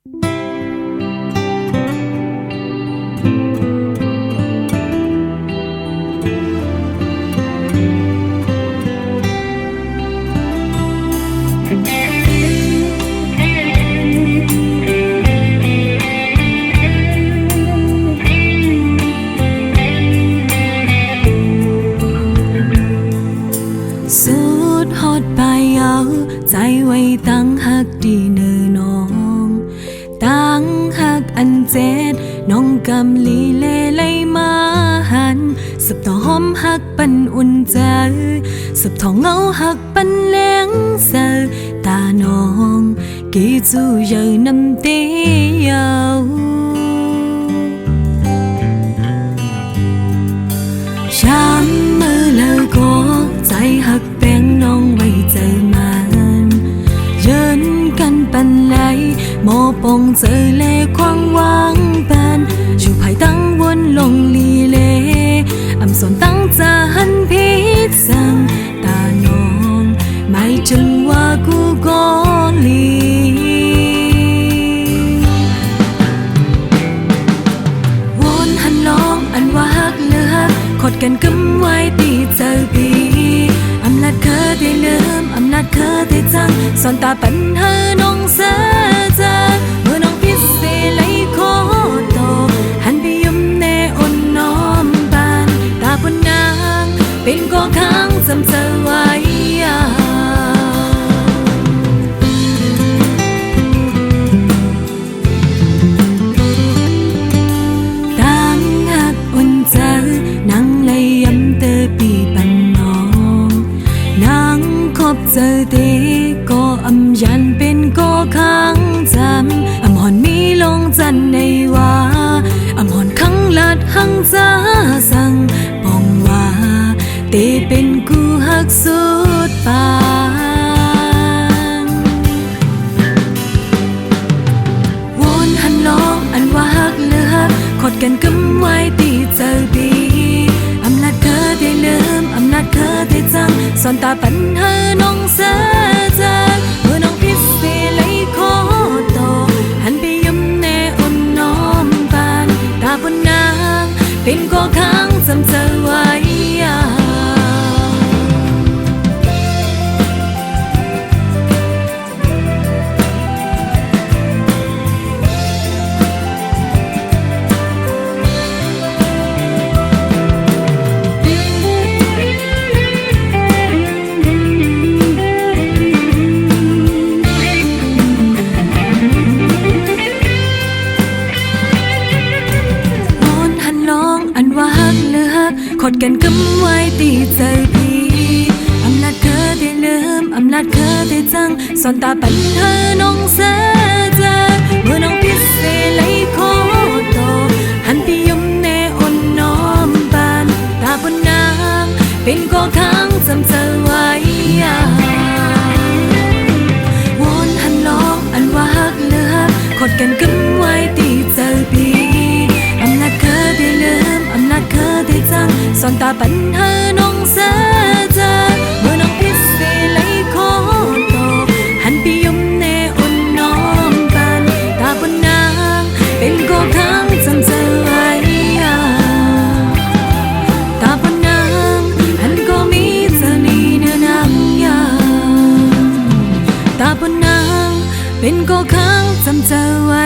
สุดฮอดไปเอาใจไว้ตั้งหักดีเนื้อน้องตั้งหักอันเจ็ดน้องกำลีเล่ไลมาหันสับต่อหอมหักปันอุ่นใจสับทองเงาหักปันเลี้ยงเสือตาน้องกี่จูเยอะน้ำเตี้ยวช้ำมือเลยก็ใจหักแป้งน้องไว้เจอมันยืนกันปันไหลโมปองเจอเล่ควางวางปันชูภายตั้งวนลงลีเล่อำสนตั้งจะหันพิษสังตาน้องไม่จึงว่ากูก็ลีวนหันลองอันว่าหักเลือกขดกันกำไว้ตีเจอปีอำนาจเคยได้ลืมอำนาจเคยได้จังสอนตาปัญหาน้องเสียใจเมื่อน้องพิเศษไหลโคโตหันไปยุ่มแน่อ่อนน้อมบานตาบนนางเป็นก็ค้างจำเธอไว้ตั้งหักอุ่นใจนั่งเลยยำเตอปีปันน้องนั่งคบเจอเด็กก็อำยันเป็นก็ค้างจำอำหอนมีลงจันในว่าอำหอนขังลัดหังจ้าสั่งปองว่าเตเป็นกูหักสุดปานวนหันลองอันว่าหักเลือกขดกันกำไว้ตีเจอปีอำนาจเคยได้ลืมอำนาจเคยได้จังสอนตาปัญหาน้องเสียใจเมื่อน้องพิเศษไหลโคโตหันไปยิ้มแน่อ่อนน้อมบานตาบนนางเป็นก็ค้างจำเธอไว้ขดกันกำไว้ตีเจอพีอำนาจเคยได้ลืมอำนาจเคยได้จังสอนตาปัญหาน้องเสียใจเมื่อน้องพิเศษไหลโคโตหันไปยุ่มแน่อ่อนน้อมบานตาบนนางเป็นก็ค้างจำเธอไว้วนหันลองอันว่าหักเลือกขดกันกำไว้ตีเจอพีอำนาจเคยได้ลืมอำนาจเคยได้จังสอนตาปัญหาน้องเสียใจเมื่อน้องพิเศษไหลโคโตหันไปยุ่มแน่อ่อนน้อมบานตาบนนางเป็นก็ค้างจำเธอไว้ตาบนนางหันก็มีเธอนี่เนื้อนางยาตาบนนางเป็นก็ค้างจำเธอไว้